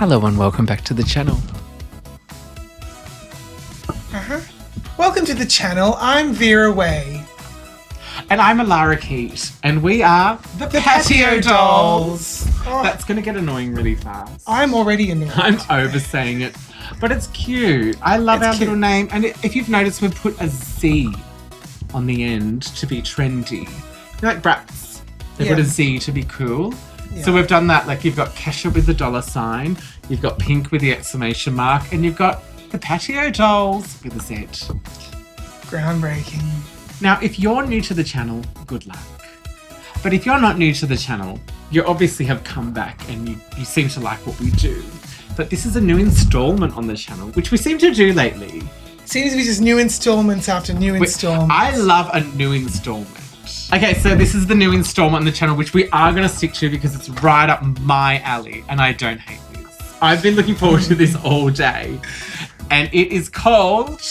Hello and welcome back to the channel. Welcome to the channel. I'm Vera Way. And I'm Alara Keet, and we are the Patio Dollz. Oh, That's going to get annoying really fast. I'm already annoyed. I'm oversaying it, but it's cute. I love our little name, and if you've noticed, we've put a Z on the end to be trendy. You're like brats. They put a Z to be cool. Yeah. So we've done that. Like you've got Kesha with the $sign, you've got Pink with the exclamation mark, and you've got the Patio Dollz with a Z. Groundbreaking. Now, if you're new to the channel, good luck. But if you're not new to the channel, you obviously have come back and you seem to like what we do. But this is a new installment on the channel, which we seem to do lately. Seems to be just new installments after new installments. I love a new installment. Okay, so this is the new installment on the channel, which we are going to stick to because it's right up my alley, and I don't hate this. I've been looking forward to this all day, and it is called...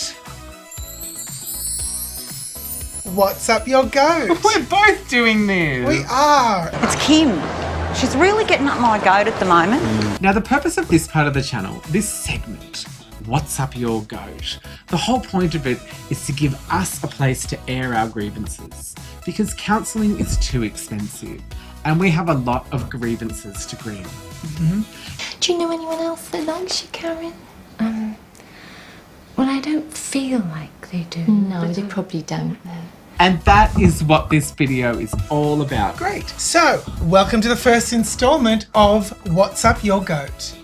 What's up your goat? We're both doing this. We are. It's Kim. She's really getting up my goat at the moment. Now, the purpose of this part of the channel, this segment, What's Up Your Goat, the whole point of it is to give us a place to air our grievances because counselling is too expensive and we have a lot of grievances to grieve. Mm-hmm. Do you know anyone else that likes you, Karen? Well, I don't feel like they do. No, they probably don't though. And that is what this video is all about. Great. So, welcome to the first installment of What's Up Your Goat.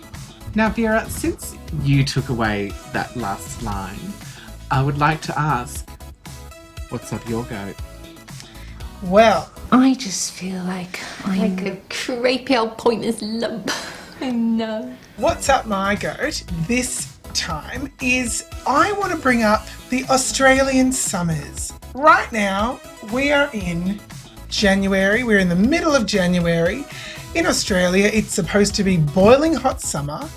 Now, Vera, since you took away that last line, I would like to ask, what's up your goat? Well, I just feel like I'm a crepey old pointless lump. I know. What's up my goat this time is I want to bring up the Australian summers. Right now, we are in January. We're in the middle of January. In Australia, it's supposed to be boiling hot summer.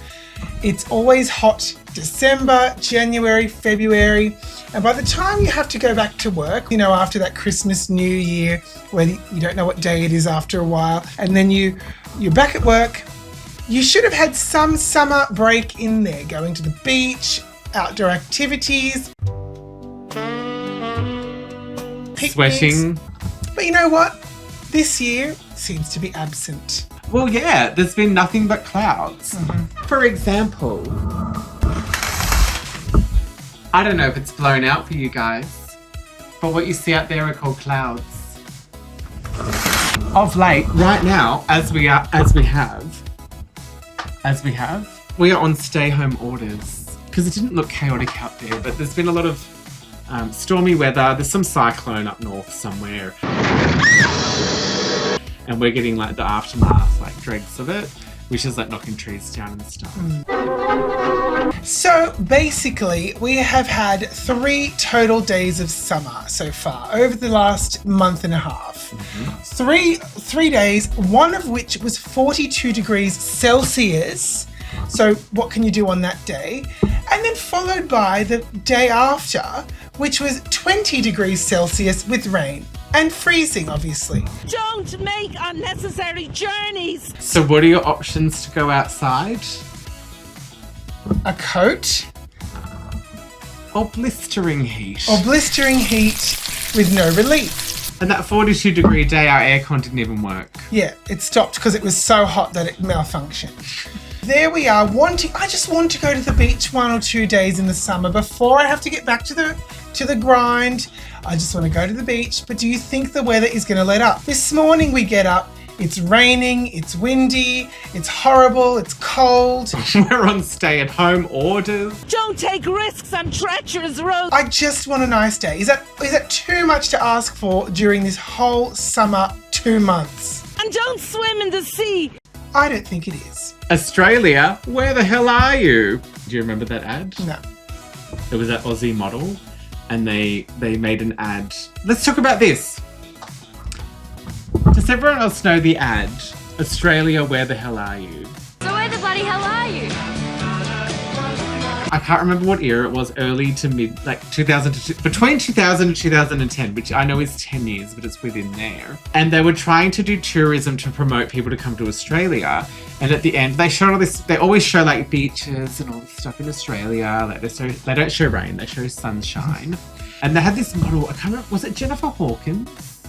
It's always hot December, January, February. And by the time you have to go back to work, you know, after that Christmas, New Year, where you don't know what day it is after a while, and then you're back at work, you should have had some summer break in there, going to the beach, outdoor activities, picnics. Sweating. But you know what? This year seems to be absent. Well, yeah, there's been nothing but clouds. Mm-hmm. For example, I don't know if it's blown out for you guys, but what you see out there are called clouds. Of late, right now, we are on stay-home orders because it didn't look chaotic out there, but there's been a lot of stormy weather. There's some cyclone up north somewhere. And we're getting like the aftermath, like dregs of it, which is like knocking trees down and stuff. So basically, we have had 3 total days of summer so far over the last month and a half. Mm-hmm. Three days, one of which was 42 degrees Celsius. So what can you do on that day? And then followed by the day after, which was 20 degrees Celsius with rain. And freezing, obviously. Don't make unnecessary journeys. So what are your options to go outside? A coat. Or blistering heat. Or blistering heat with no relief. And that 42 degree day, our aircon didn't even work. Yeah, it stopped because it was so hot that it malfunctioned. There we are, I just want to go to the beach 1 or 2 days in the summer before I have to get back to the grind. I just want to go to the beach, but do you think the weather is going to let up? This morning we get up, it's raining, it's windy, it's horrible, it's cold. We're on stay-at-home orders. Don't take risks on treacherous roads. I just want a nice day. Is that too much to ask for during this whole summer 2 months? And don't swim in the sea. I don't think it is. Australia, where the hell are you? Do you remember that ad? No. It was that Aussie model and they made an ad. Let's talk about this. Does everyone else know the ad? Australia, where the hell are you? So where the bloody hell are you? I can't remember what era it was, early to mid, like 2000 to, between 2000 and 2010, which I know is 10 years, but it's within there. And they were trying to do tourism to promote people to come to Australia. And at the end, they showed all this, they always show like beaches and all this stuff in Australia. Like they don't show rain, they show sunshine. And they had this model, I can't remember, was it Jennifer Hawkins?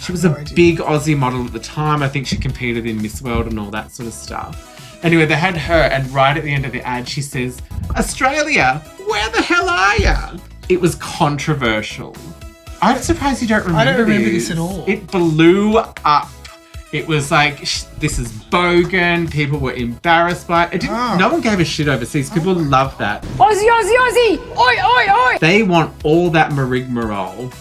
She was a big Aussie model at the time. I think she competed in Miss World and all that sort of stuff. Anyway, they had her, and right at the end of the ad, she says, "Australia, where the hell are ya?" It was controversial. I'm surprised you don't remember I don't remember this at all. It blew up. It was like, this is bogan. People were embarrassed by it. No one gave a shit overseas. People loved that. Aussie, Aussie, Aussie! Oi, oi, oi! They want all that marigmarole.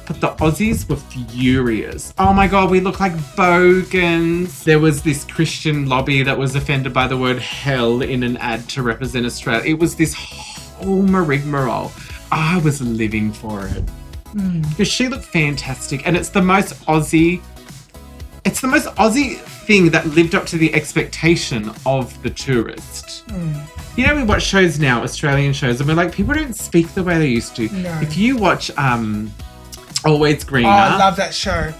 But the Aussies were furious. Oh my God, we look like bogans. There was this Christian lobby that was offended by the word hell in an ad to represent Australia. It was this whole marigmarole. I was living for it. Because she looked fantastic. And it's the most Aussie thing that lived up to the expectation of the tourist. You know, we watch shows now, Australian shows, and we're like, people don't speak the way they used to. No. If you watch Always Greener. Oh, I love that show.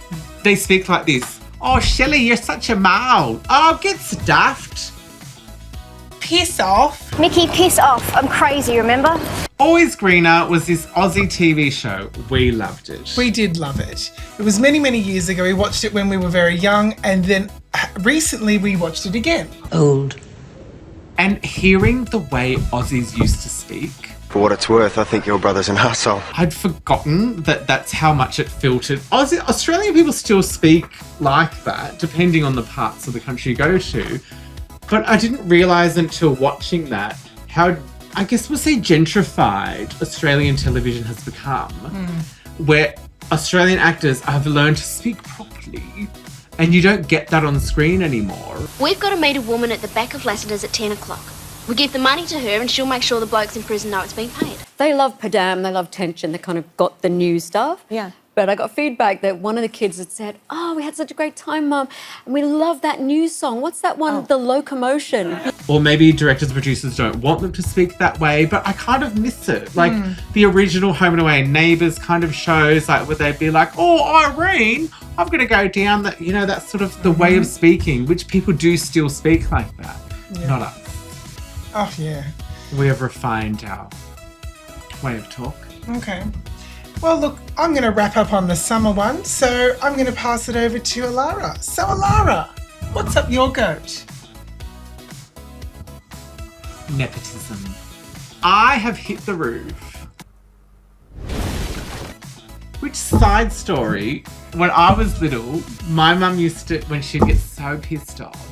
They speak like this. "Oh, Shelley, you're such a mole. Oh, get stuffed." Piss off. Nikki, piss off. I'm crazy, remember? Always Greener was this Aussie TV show. We loved it. We did love it. It was many, many years ago. We watched it when we were very young, and then recently we watched it again. Old. And hearing the way Aussies used to speak. For what it's worth, I think your brother's an arsehole. I'd forgotten that that's how much it filtered. Australian people still speak like that, depending on the parts of the country you go to. But I didn't realise until watching that how, I guess we'll say, gentrified Australian television has become. Where Australian actors have learned to speak properly. And you don't get that on screen anymore. We've got to meet a woman at the back of Lassiter's at 10 o'clock. We give the money to her and she'll make sure the blokes in prison know it's been paid. They love padam, they love tension, they kind of got the new stuff. Yeah. But I got feedback that one of the kids had said, "Oh, we had such a great time, Mum, and we love that new song. What's that one, The Locomotion?" Or maybe directors and producers don't want them to speak that way, but I kind of miss it. Like the original Home and Away and Neighbours kind of shows, like where they'd be like, "Oh, Irene, I'm going to go down," that, you know, that's sort of the way of speaking, which people do still speak like that. Not us. Oh, yeah. We have refined our way of talk. Okay. Well, look, I'm going to wrap up on the summer one, so I'm going to pass it over to Alara. So, Alara, what's up your goat? Nepotism. I have hit the roof. Which, side story, when I was little, my mum used to, when she'd get so pissed off,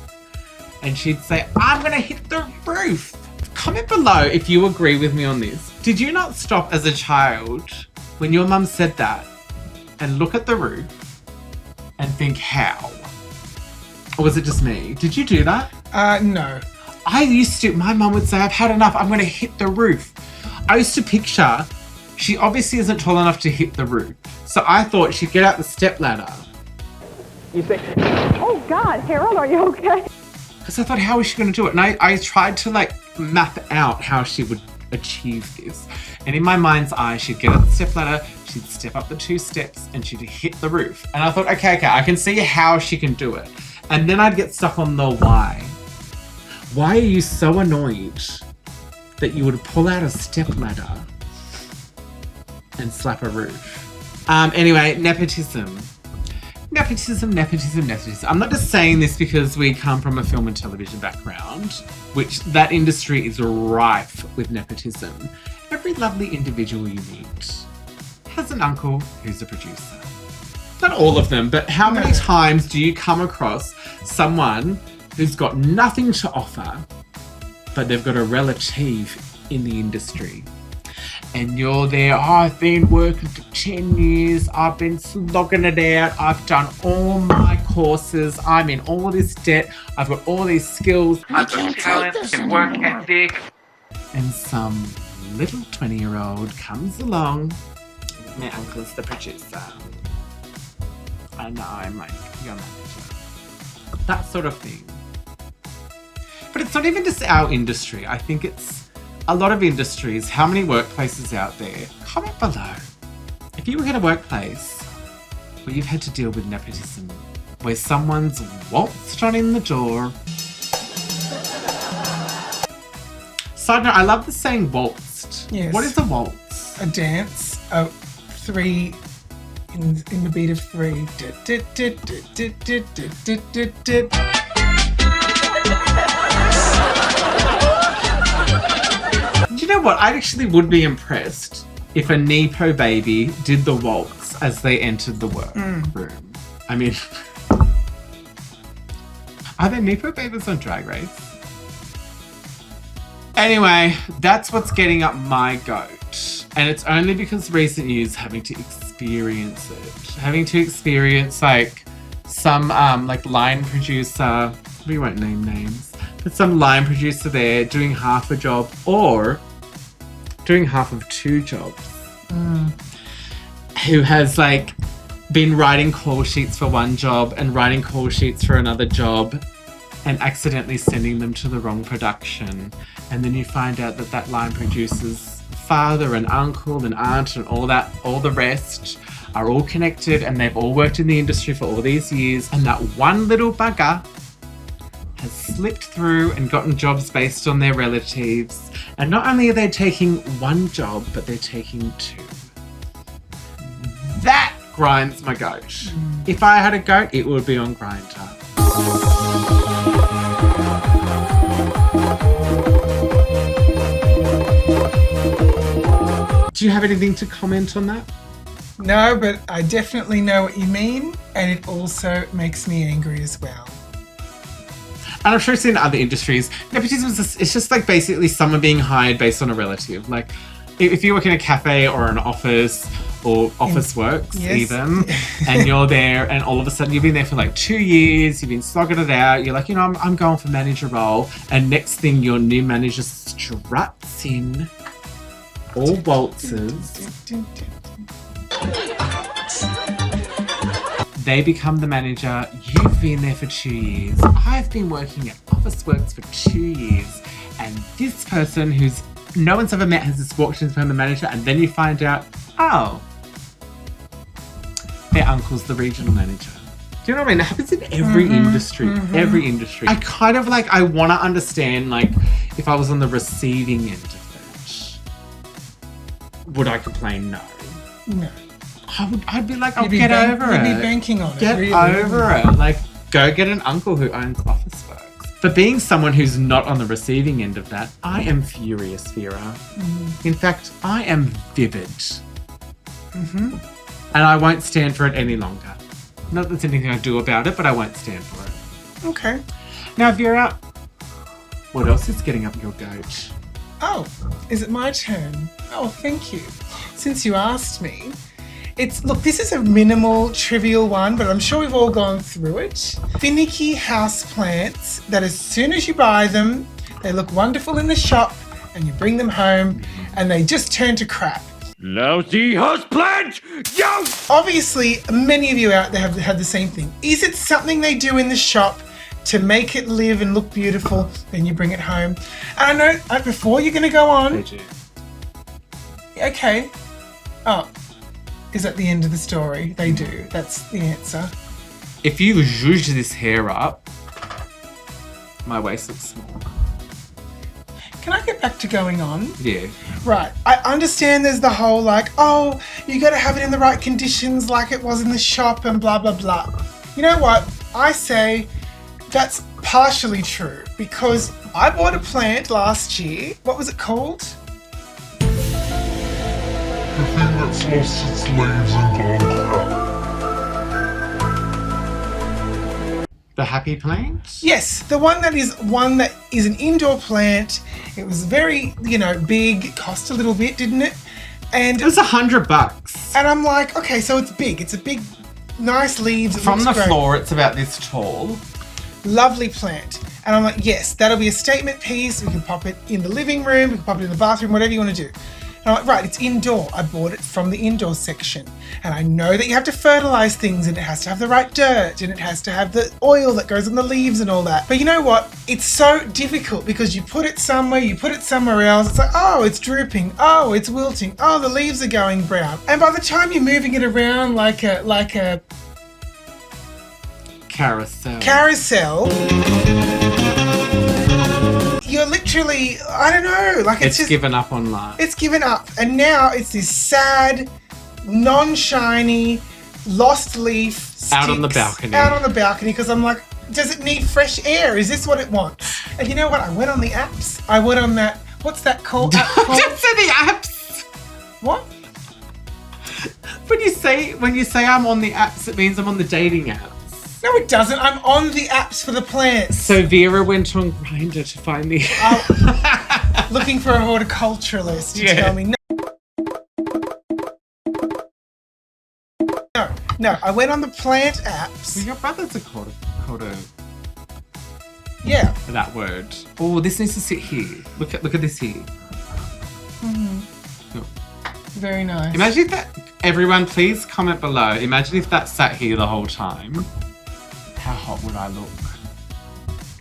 and she'd say, "I'm going to hit the roof." Comment below if you agree with me on this. Did you not stop as a child when your mum said that and look at the roof and think, how? Or was it just me? Did you do that? No. I used to. My mum would say, "I've had enough. I'm going to hit the roof." I used to picture, she obviously isn't tall enough to hit the roof. So I thought she'd get out the stepladder. You think, Oh, God, Harold, are you okay? because I thought, how is she going to do it? And I tried to like map out how she would achieve this. And in my mind's eye, she'd get up the stepladder, she'd step up the 2 steps, and she'd hit the roof. And I thought, okay, I can see how she can do it. And then I'd get stuck on the why. Why are you so annoyed that you would pull out a stepladder and slap a roof? Anyway, nepotism. Nepotism. I'm not just saying this because we come from a film and television background, which that industry is rife with nepotism. Every lovely individual you meet has an uncle who's a producer. Not all of them, but how many times do you come across someone who's got nothing to offer, but they've got a relative in the industry? And you're there, "Oh, I've been working for 10 years, I've been slogging it out, I've done all my courses, I'm in all this debt, I've got all these skills, I've got talent and work ethic." And some little 20-year-old comes along, "My uncle's the producer." I know, I'm like, "Your manager." That sort of thing. But it's not even just our industry. I think it's a lot of industries, how many workplaces out there? Comment below. If you work at a workplace where you've had to deal with nepotism, where someone's waltzed on in the door. Side note, I love the saying waltzed. Yes. What is a waltz? A dance of three in the beat of three. Do you know what? I actually would be impressed if a Nepo baby did the waltz as they entered the workroom. I mean, are there Nepo babies on Drag Race? Anyway, that's what's getting up my goat. And it's only because recent years having to experience it. Having to experience like some like line producer, we won't name names, but some line producer there doing half a job or doing half of two jobs. Who has like been writing call sheets for one job and writing call sheets for another job and accidentally sending them to the wrong production. And then you find out that that line producer's father and uncle and aunt and all the rest are all connected and they've all worked in the industry for all these years. And that one little bugger has slipped through and gotten jobs based on their relatives. And not only are they taking one job, but they're taking two. That grinds my goat. If I had a goat, it would be on Grindr. Do you have anything to comment on that? No, but I definitely know what you mean, and it also makes me angry as well. And I'm sure it's in other industries. Nepotism it's just like basically someone being hired based on a relative. Like if you work in a cafe or an office or office works even, and you're there and all of a sudden you've been there for like 2 years, you've been slogging it out, you're like, you know, I'm going for manager role, and next thing your new manager struts in, all waltzes. They become the manager. You've been there for 2 years. I've been working at Officeworks for 2 years. And this person who's no one's ever met has just walked in to become the manager, and then you find out, oh, their uncle's the regional manager. Do you know what I mean? It happens in every industry. Every industry. I kind of like, I want to understand, like, if I was on the receiving end of that, would I complain? No. No. I'd be like, oh, get over it. You'd be banking on it. Get over it. Like, go get an uncle who owns Officeworks. For being someone who's not on the receiving end of that, I am furious, Vera. In fact, I am vivid. And I won't stand for it any longer. Not that there's anything I do about it, but I won't stand for it. Okay. Now, Vera, what else is getting up your goat? Oh, is it my turn? Oh, thank you. Since you asked me, look, this is a minimal, trivial one, but I'm sure we've all gone through it. Finicky houseplants that as soon as you buy them, they look wonderful in the shop and you bring them home and they just turn to crap. Lousy houseplant! Yo! Obviously, many of you out there have had the same thing. Is it something they do in the shop to make it live and look beautiful, then you bring it home? And I know, before you're going to go on... They do. Okay. Oh. Is at the end of the story. They do. That's the answer. If you zhuzh this hair up, my waist looks small. Can I get back to going on? Yeah. Right. I understand there's the whole like, oh, you got to have it in the right conditions like it was in the shop and blah, blah, blah. You know what? I say that's partially true because I bought a plant last year. What was it called? The thing that's lost its leaves and gone crap. The happy plant? Yes, the one that is an indoor plant. It was very, big. Cost a little bit, didn't it? And it was $100. And I'm like, okay, so it's big. It's a big, nice leaves. From the floor, it's about this tall. Lovely plant. And I'm like, yes, that'll be a statement piece. We can pop it in the living room. We can pop it in the bathroom, whatever you want to do. And I'm like, right, it's indoor. I bought it from the indoor section. And I know that you have to fertilize things and it has to have the right dirt and it has to have the oil that goes on the leaves and all that. But you know what? It's so difficult because you put it somewhere, you put it somewhere else. It's like, oh, it's drooping. Oh, it's wilting. Oh, the leaves are going brown. And by the time you're moving it around like a carousel, you're literally, I don't know, like it's just given up on life. It's given up. And now it's this sad, non-shiny, lost leaf sticks out on the balcony because I'm like, does it need fresh air? Is this what it wants? And you know what? I went on the apps. I went on that, what's that called? Just say the apps. What? When you say I'm on the apps, it means I'm on the dating apps. No, it doesn't. I'm on the apps for the plants. So Vera went on Grindr to find the... looking for a horticulturalist to tell me. No, I went on the plant apps. Well, your brothers are called a... Yeah. That word. Oh, this needs to sit here. Look at this here. Mm-hmm. Very nice. Imagine if that... Everyone, please comment below. Imagine if that sat here the whole time. How hot would I look?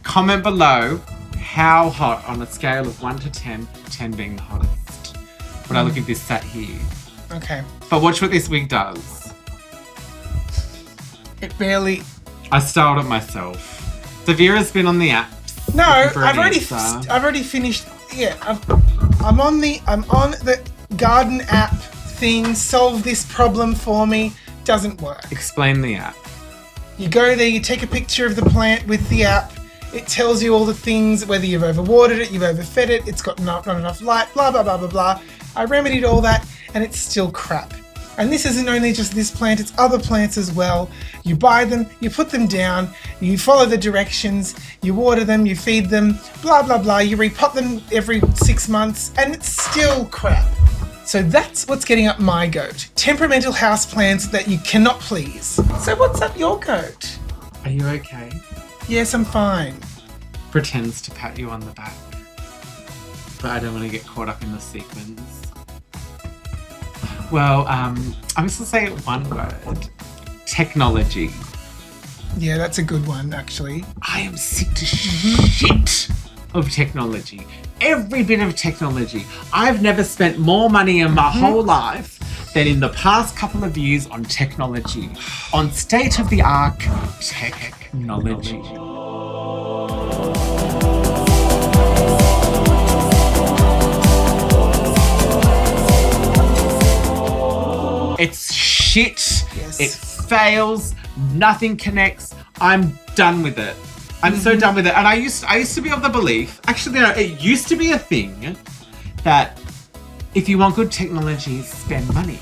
Comment below how hot on a scale of 1 to 10, 10 being the hottest, would I look if this sat here. Okay. But watch what this wig does. It barely... I styled it myself. So Vera's been on the apps. No, I've already finished. Yeah, I'm on the garden app thing. Solve this problem for me. Doesn't work. Explain the app. You go there, you take a picture of the plant with the app. It tells you all the things, whether you've overwatered it, you've overfed it, it's got not enough light, blah, blah, blah, blah, blah. I remedied all that, and it's still crap. And this isn't only just this plant, it's other plants as well. You buy them, you put them down, you follow the directions, you water them, you feed them, blah, blah, blah. You repot them every 6 months, and it's still crap. So that's what's getting up my goat. Temperamental houseplants that you cannot please. So what's up your goat? Are you okay? Yes, I'm fine. Pretends to pat you on the back. But I don't want to get caught up in the sequins. Well, I'm just going to say one word. Technology. Yeah, that's a good one, actually. I am sick to shit of technology. Every bit of technology. I've never spent more money in my whole life than in the past couple of years on technology. On state-of-the-art technology. It's shit. Yes. It fails. Nothing connects. I'm done with it. I'm so done with it. And I used to be of the belief, actually, no, it used to be a thing that if you want good technology, spend money.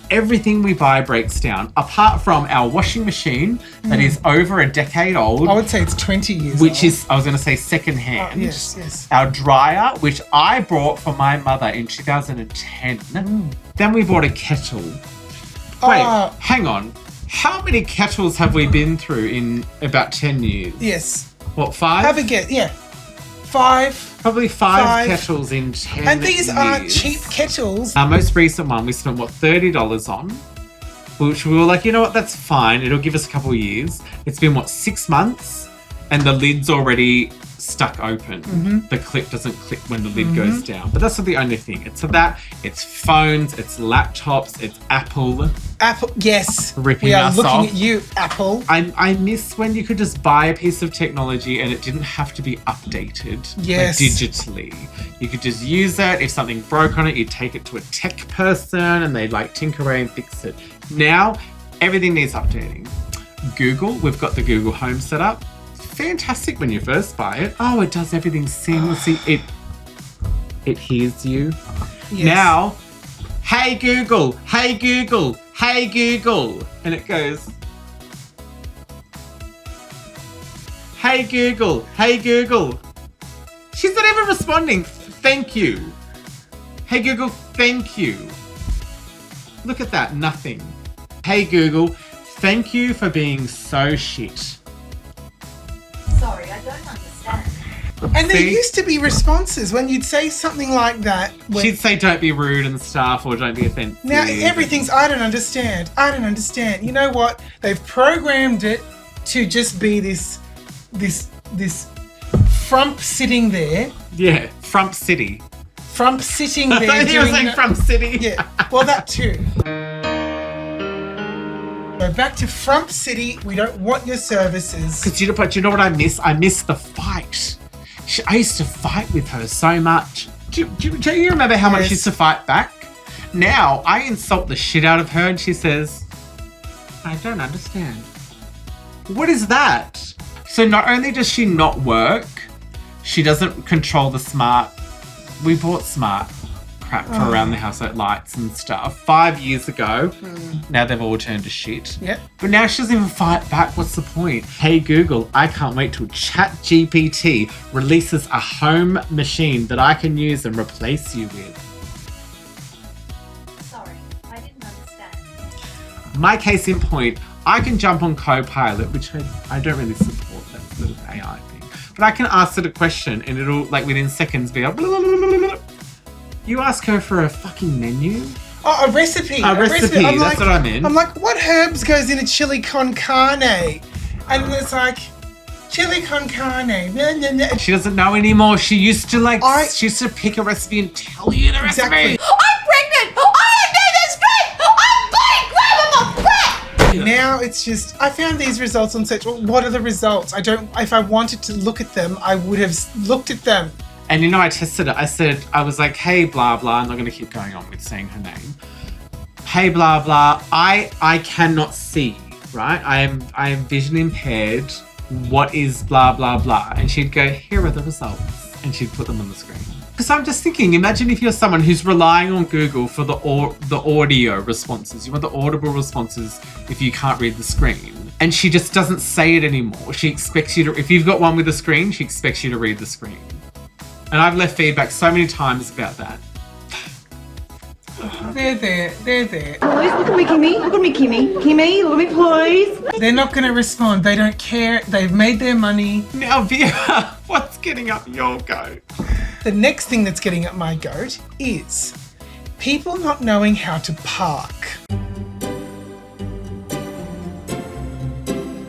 Everything we buy breaks down, apart from our washing machine that is over a decade old. I would say it's 20 years old. Which is, I was going to say, secondhand. Oh, yes. Our dryer, which I bought for my mother in 2010. Then we bought a kettle. Wait, hang on. How many kettles have we been through in about 10 years? Yes. What, 5? Have a guess, yeah. 5. Probably 5 kettles in 10 And these years. aren't cheap kettles. Our most recent one, we spent, $30 on? Which we were like, you know what, that's fine. It'll give us a couple of years. It's been, 6 months? And the lid's already stuck open. The clip doesn't click when the lid goes down. But that's not the only thing. It's it's phones, it's laptops, it's Apple. Apple, yes. Ripping us off. We are looking at you, Apple. I miss when you could just buy a piece of technology and it didn't have to be updated digitally. You could just use it. If something broke on it, you'd take it to a tech person and they'd tinker away and fix it. Now, everything needs updating. Google, we've got the Google Home set up. Fantastic when you first buy it. Oh, it does everything seamlessly. It hears you. Yes. Now, hey Google, hey Google, hey Google. And it goes, hey Google, hey Google. She's not even responding. Thank you. Hey Google, thank you. Look at that, nothing. Hey Google, thank you for being so shit. Sorry, I don't understand. And there used to be responses when you'd say something like that. She'd say, don't be rude and stuff, or don't be offensive. Now everything's, I don't understand. I don't understand. You know what? They've programmed it to just be this frump sitting there. Yeah, frump city. Frump sitting there. I thought you were saying frump city. Yeah, well, that too. So back to Frump City. We don't want your services. But you know what I miss? I miss the fight. I used to fight with her so much. Do you remember how much she used to fight back? Now, I insult the shit out of her and she says, I don't understand. What is that? So not only does she not work, she doesn't control the smart. We bought smart crap for around the house, like lights and stuff, 5 years ago. Now they've all turned to shit. Yep. But now she doesn't even fight back. What's the point? Hey Google, I can't wait till ChatGPT releases a home machine that I can use and replace you with. Sorry, I didn't understand. My case in point, I can jump on Copilot, which I don't really support that sort of AI thing. But I can ask it a question and it'll, like, within seconds be like, blah, blah, blah, blah, blah. You ask her for a fucking menu? Oh, a recipe. A recipe, that's what I meant. I'm like, what herbs goes in a chili con carne? And it's like, chili con carne. Blah, blah, blah. She doesn't know anymore. She used to she used to pick a recipe and tell you the recipe. Exactly. I'm pregnant! I am near this street! I'm bleeding! Grab him! Now it's just, I found these results on search. Well, what are the results? If I wanted to look at them, I would have looked at them. And you know, I tested it. I was like, hey, blah, blah. I'm not going to keep going on with saying her name. Hey, blah, blah. I cannot see, right? I am vision impaired. What is blah, blah, blah? And she'd go, here are the results. And she'd put them on the screen. Because I'm just thinking, imagine if you're someone who's relying on Google for the audio responses. You want the audible responses if you can't read the screen. And she just doesn't say it anymore. She expects you to, if you've got one with a screen, she expects you to read the screen. And I've left feedback so many times about that. They're there. Please, look at me, Kimmy. Look at me, Kimmy. Kimmy, look at me, please. They're not going to respond. They don't care. They've made their money. Now, Vera, what's getting up your goat? The next thing that's getting up my goat is people not knowing how to park.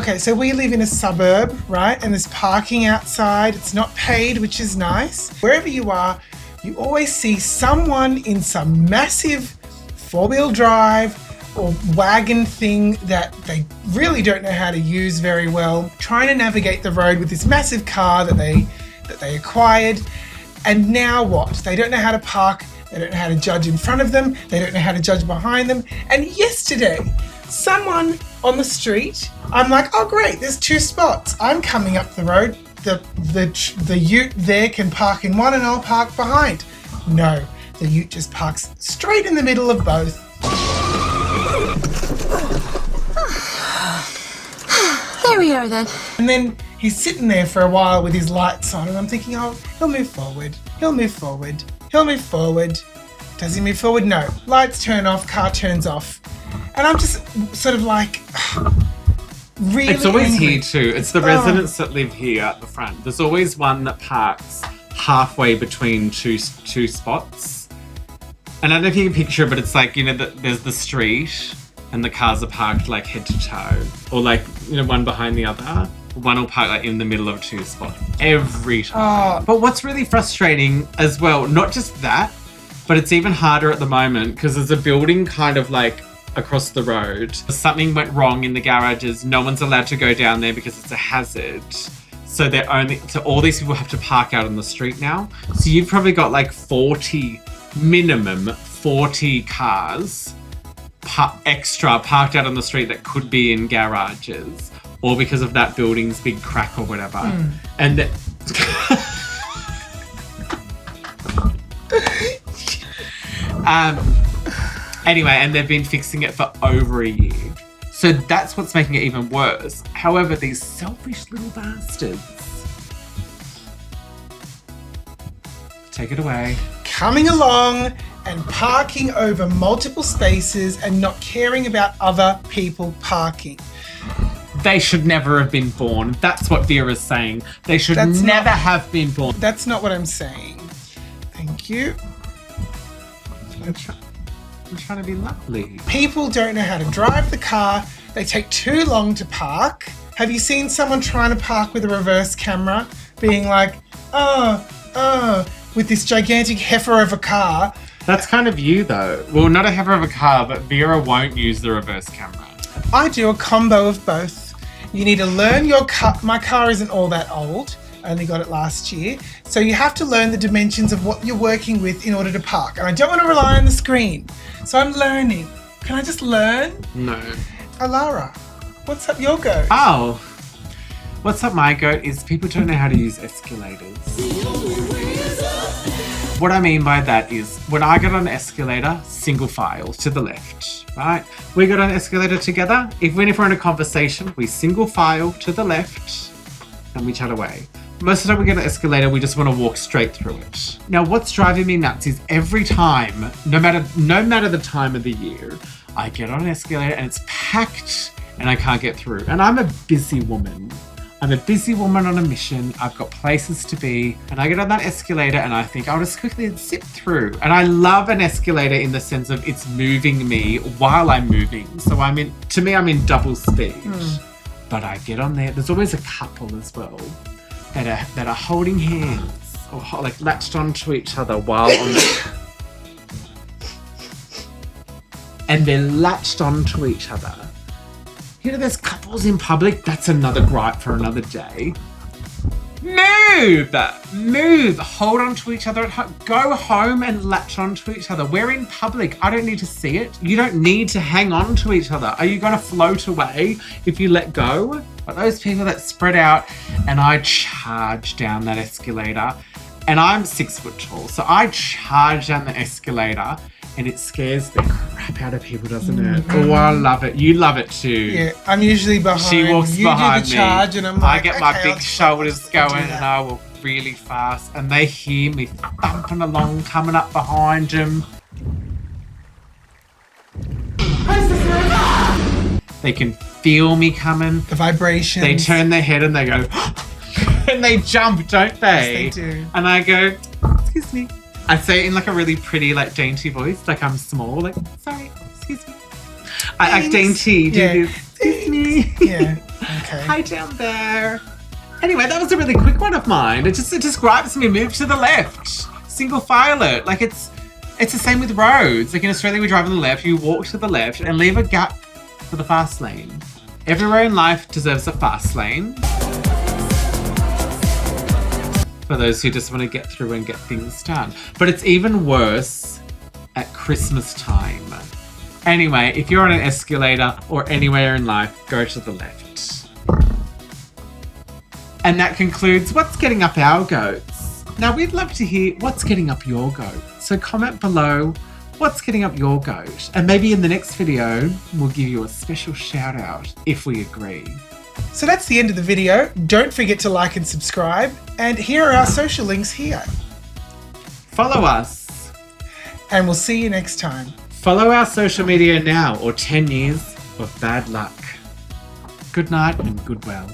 Okay, so we live in a suburb, right? And there's parking outside. It's not paid, which is nice. Wherever you are, you always see someone in some massive four-wheel drive or wagon thing that they really don't know how to use very well, trying to navigate the road with this massive car that they acquired. And now what? They don't know how to park. They don't know how to judge in front of them. They don't know how to judge behind them. And yesterday, someone on the street, I'm like, oh great, there's 2 spots. I'm coming up the road. The ute there can park in one and I'll park behind. No, the ute just parks straight in the middle of both. There we are then. And then he's sitting there for a while with his lights on and I'm thinking, oh, he'll move forward. He'll move forward. He'll move forward. Does he move forward? No. Lights turn off, car turns off. And I'm just sort of like, really It's always angry. here too. It's the residents that live here at the front. There's always one that parks halfway between two spots. And I don't know if you can picture it, but it's like, you know, there's the street and the cars are parked like head to toe. Or like, you know, one behind the other. One will park like in the middle of 2 spots. Every time. Oh. But what's really frustrating as well, not just that, but it's even harder at the moment because there's a building kind of like across the road. Something went wrong in the garages. No one's allowed to go down there because it's a hazard. So all these people have to park out on the street now. So you've probably got like minimum 40 cars extra parked out on the street that could be in garages, or because of that building's big crack or whatever. And anyway, and they've been fixing it for over a year. So that's what's making it even worse. However, these selfish little bastards. Take it away. Coming along and parking over multiple spaces and not caring about other people parking. They should never have been born. That's what Vera's saying. They should never have been born. That's not what I'm saying. Thank you. I'm trying to be lovely. People don't know how to drive the car. They take too long to park. Have you seen someone trying to park with a reverse camera? Being like, with this gigantic heifer of a car. That's kind of you though. Well, not a heifer of a car, but Vera won't use the reverse camera. I do a combo of both. You need to learn your car. My car isn't all that old. I only got it last year. So you have to learn the dimensions of what you're working with in order to park. And I don't want to rely on the screen. So I'm learning. Can I just learn? No. Alara, what's up your goat? Oh. What's up my goat is people don't know how to use escalators. What I mean by that is when I get on an escalator, single file to the left, right? We get on an escalator together. Even if we're in a conversation, we single file to the left and we chat away. Most of the time we get on an escalator, we just want to walk straight through it. Now, what's driving me nuts is every time, no matter the time of the year, I get on an escalator and it's packed and I can't get through. And I'm a busy woman. I'm a busy woman on a mission. I've got places to be. And I get on that escalator and I think I'll just quickly zip through. And I love an escalator in the sense of it's moving me while I'm moving. So I'm in double speed. But I get on there. There's always a couple as well that are holding hands or like latched onto each other while on the... and they're latched onto each other. You know, there's couples in public. That's another gripe for another day. Move! Hold on to each other at home. Go home and latch onto each other. We're in public. I don't need to see it. You don't need to hang on to each other. Are you going to float away if you let go? But those people that spread out, and I charge down that escalator, and I'm 6 foot tall, so I charge down the escalator, and it scares the crap out of people, doesn't it? Oh, I love it. You love it too. Yeah, I'm usually behind. She walks behind me. You do the charge and I'm like, I get my big shoulders going and I walk really fast and they hear me thumping along, coming up behind them. They can feel me coming. The vibrations. They turn their head and they go, and they jump, don't they? Yes, they do. And I go, excuse me. I say it in like a really pretty, like dainty voice, like I'm small, like, sorry, excuse me. I act dainty, do this, excuse me. Yeah, okay. Hi down there. Anyway, that was a really quick one of mine. It just gripes me, move to the left. Single file it. Like it's the same with roads. Like in Australia, we drive on the left, you walk to the left and leave a gap for the fast lane. Everywhere in life deserves a fast lane. For those who just want to get through and get things done. But it's even worse at Christmas time. Anyway, if you're on an escalator or anywhere in life, go to the left. And that concludes What's Getting Up Our Goats. Now we'd love to hear what's getting up your goat. So comment below what's getting up your goat. And maybe in the next video, we'll give you a special shout out if we agree. So that's the end of the video. Don't forget to like and subscribe. And here are our social links here. Follow us. And we'll see you next time. Follow our social media now or 10 years of bad luck. Good night and good well.